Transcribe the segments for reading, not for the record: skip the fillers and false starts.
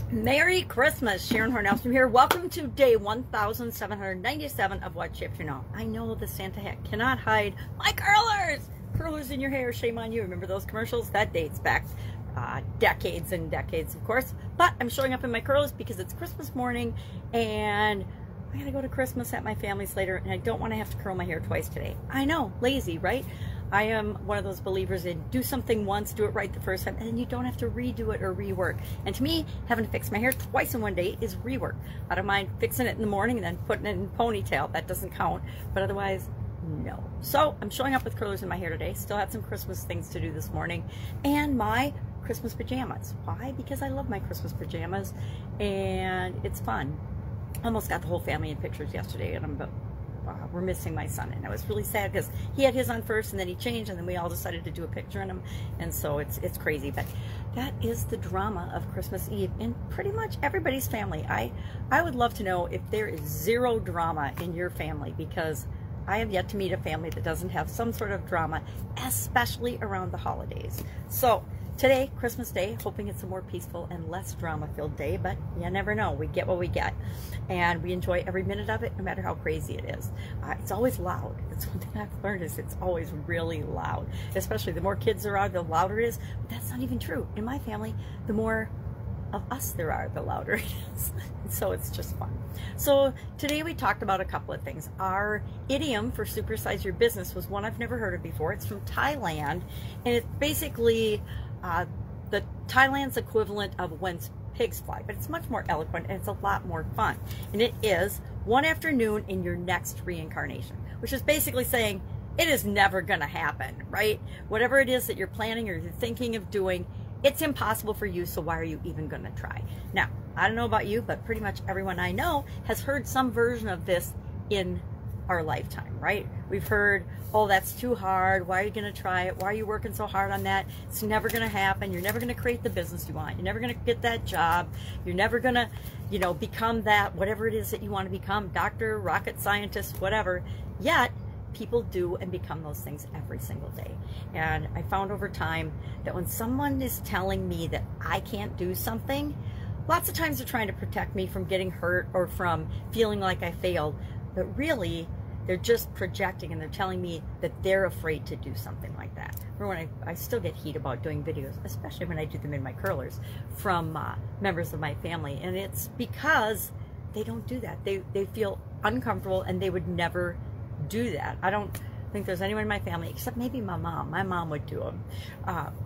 Merry Christmas, Sharon Horne-Ellstrom here. Welcome to day 1797 of What Shift You Know. I know the Santa hat cannot hide my curlers. Curlers in your hair, shame on you. Remember those commercials? That dates back decades and decades, of course. But I'm showing up in my curlers because it's Christmas morning and I gotta go to Christmas at my family's later and I don't want to have to curl my hair twice today. I know, lazy, right? I am one of those believers in do something once, do it right the first time, and then you don't have to redo it or rework. And to me, having to fix my hair twice in one day is rework. I don't mind fixing it in the morning and then putting it in a ponytail. That doesn't count, but otherwise, no. So I'm showing up with curlers in my hair today. Still had some Christmas things to do this morning. And my Christmas pajamas. Why? Because I love my Christmas pajamas and it's fun. Almost got the whole family in pictures yesterday and we're missing my son, and I was really sad because he had his on first and then he changed and then we all decided to do a picture in him, and so it's crazy. But that is the drama of Christmas Eve in pretty much everybody's family. I would love to know if there is zero drama in your family, because I have yet to meet a family that doesn't have some sort of drama, especially around the holidays. So today, Christmas Day, hoping it's a more peaceful and less drama-filled day, but you never know. We get what we get, and we enjoy every minute of it, no matter how crazy it is. It's always loud. That's one thing I've learned, is it's always really loud. Especially the more kids there are, the louder it is. But that's not even true. In my family, the more of us there are, the louder it is. So it's just fun. So today we talked about a couple of things. Our idiom for supersize your business was one I've never heard of before. It's from Thailand, and it's basically the Thailand's equivalent of whence pigs fly, but it's much more eloquent and it's a lot more fun. And it is one afternoon in your next reincarnation, which is basically saying it is never going to happen, right? Whatever it is that you're planning or you're thinking of doing, it's impossible for you, so why are you even going to try? Now, I don't know about you, but pretty much everyone I know has heard some version of this in our lifetime, right? We've heard, oh, that's too hard. Why are you going to try it? Why are you working so hard on that? It's never going to happen. You're never going to create the business you want. You're never going to get that job. You're never going to, become that, whatever it is that you want to become, doctor, rocket scientist, whatever. Yet, people do and become those things every single day. And I found over time that when someone is telling me that I can't do something, lots of times they're trying to protect me from getting hurt or from feeling like I failed. But really, they're just projecting and they're telling me that they're afraid to do something like that. Or when I still get heat about doing videos, especially when I do them in my curlers, from members of my family. And it's because they don't do that. They feel uncomfortable and they would never do that. I don't think there's anyone in my family, except maybe my mom. My mom would do them,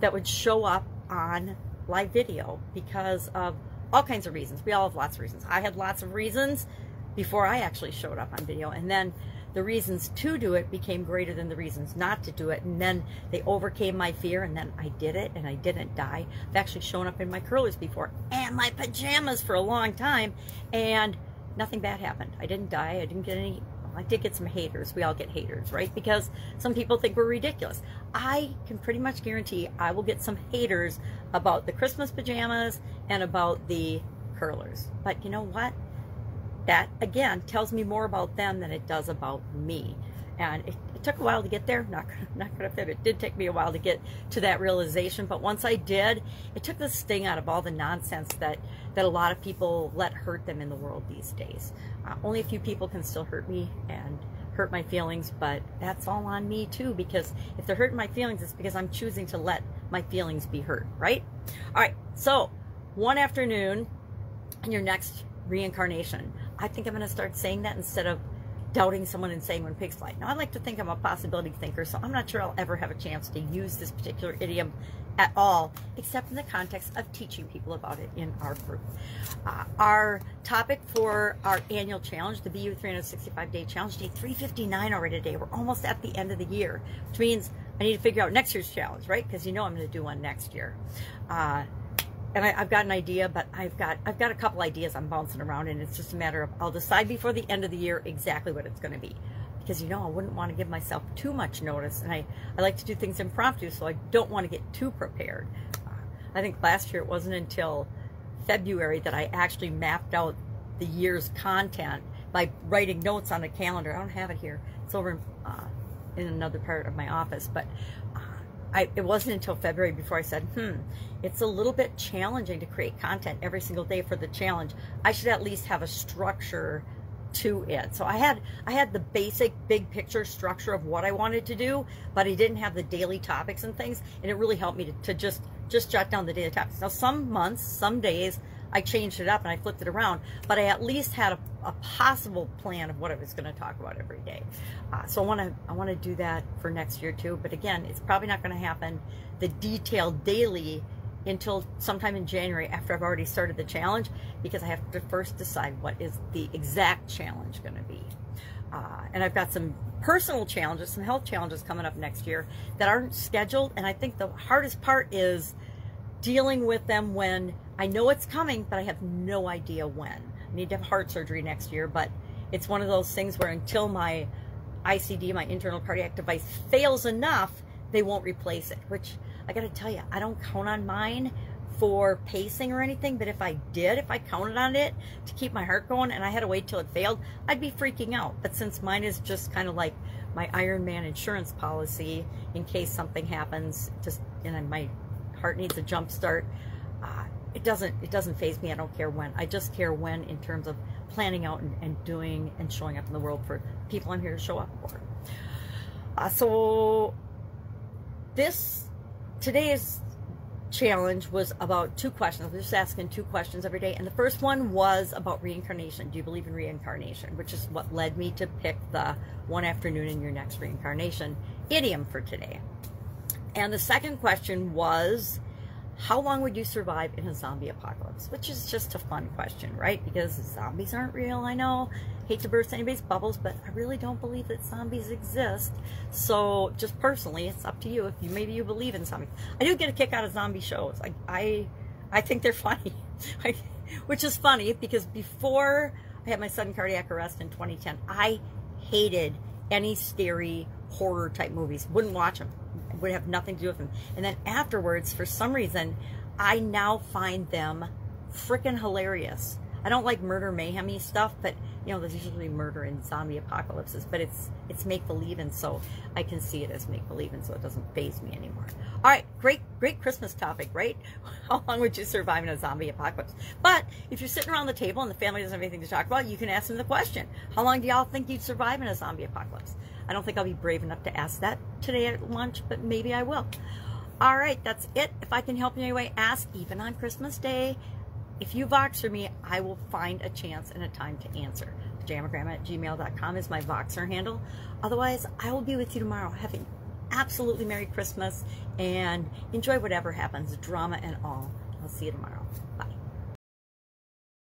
that would show up on live video because of all kinds of reasons. We all have lots of reasons. I had lots of reasons before I actually showed up on video, and then the reasons to do it became greater than the reasons not to do it, and then they overcame my fear, and then I did it, and I didn't die. I've actually shown up in my curlers before, and my pajamas for a long time, and nothing bad happened. I didn't die. I didn't get any, well, I did get some haters. We all get haters, right? Because some people think we're ridiculous. I can pretty much guarantee I will get some haters about the Christmas pajamas and about the curlers. But you know what? That, again, tells me more about them than it does about me. And it took a while to get there. Not gonna fit. It did take me a while to get to that realization. But once I did, it took the sting out of all the nonsense that a lot of people let hurt them in the world these days. Only a few people can still hurt me and hurt my feelings, but that's all on me too, because if they're hurting my feelings, it's because I'm choosing to let my feelings be hurt, right? All right, so one afternoon in your next reincarnation, I think I'm going to start saying that instead of doubting someone and saying when pigs fly. Now, I like to think I'm a possibility thinker, so I'm not sure I'll ever have a chance to use this particular idiom at all, except in the context of teaching people about it in our group. Our topic for our annual challenge, the BU 365-day challenge, day 359 already today. We're almost at the end of the year, which means I need to figure out next year's challenge, right? Because I'm going to do one next year. And I've got an idea, but I've got a couple ideas I'm bouncing around, and it's just a matter of I'll decide before the end of the year exactly what it's going to be. Because, I wouldn't want to give myself too much notice, and I like to do things impromptu, so I don't want to get too prepared. I think last year it wasn't until February that I actually mapped out the year's content by writing notes on a calendar. I don't have it here. It's over in another part of my office, but it wasn't until February before I said, it's a little bit challenging to create content every single day for the challenge. I should at least have a structure to it. So I had the basic big picture structure of what I wanted to do, but I didn't have the daily topics and things, and it really helped me to just jot down the daily topics. Now some months, some days, I changed it up and I flipped it around, but I at least had a possible plan of what I was going to talk about every day. So I want to do that for next year too, but again, it's probably not going to happen the detailed daily until sometime in January, after I've already started the challenge, because I have to first decide what is the exact challenge going to be. And I've got some personal challenges, some health challenges coming up next year that aren't scheduled, and I think the hardest part is dealing with them when I know it's coming, but I have no idea when. I need to have heart surgery next year, but it's one of those things where until my ICD, my internal cardiac device, fails enough, they won't replace it, which I got to tell you, I don't count on mine for pacing or anything, but if I counted on it to keep my heart going and I had to wait till it failed, I'd be freaking out. But since mine is just kind of like my Ironman insurance policy, in case something happens, and my heart needs a jump start, it doesn't faze me. I don't care when. I just care when, in terms of planning out and doing and showing up in the world for people I'm here to show up for. So today's challenge was about 2 questions. I was just asking 2 questions every day, and the first one was about reincarnation. Do you believe in reincarnation? Which is what led me to pick the one afternoon in your next reincarnation idiom for today. And the second question was, how long would you survive in a zombie apocalypse? Which is just a fun question, right? Because zombies aren't real, I know. Hate to burst anybody's bubbles, but I really don't believe that zombies exist. So just personally, it's up to you if maybe you believe in zombies. I do get a kick out of zombie shows. I think they're funny, which is funny because before I had my sudden cardiac arrest in 2010, I hated any scary horror type movies. Wouldn't watch them. Would have nothing to do with them. And then afterwards, for some reason, I now find them freaking hilarious. I don't like murder mayhem-y stuff, but you know, there's usually murder in zombie apocalypses, but it's make-believe, and so I can see it as make-believe, and so it doesn't faze me anymore. All right, great Christmas topic, right? How long would you survive in a zombie apocalypse? But if you're sitting around the table and the family doesn't have anything to talk about, you can ask them the question. How long do y'all think you'd survive in a zombie apocalypse? I don't think I'll be brave enough to ask that today at lunch, but maybe I will. All right, that's it. If I can help in any way, ask, even on Christmas Day. If you Voxer me, I will find a chance and a time to answer. pajamagrandma@gmail.com is my Voxer handle. Otherwise, I will be with you tomorrow. Have an absolutely Merry Christmas and enjoy whatever happens, drama and all. I'll see you tomorrow. Bye.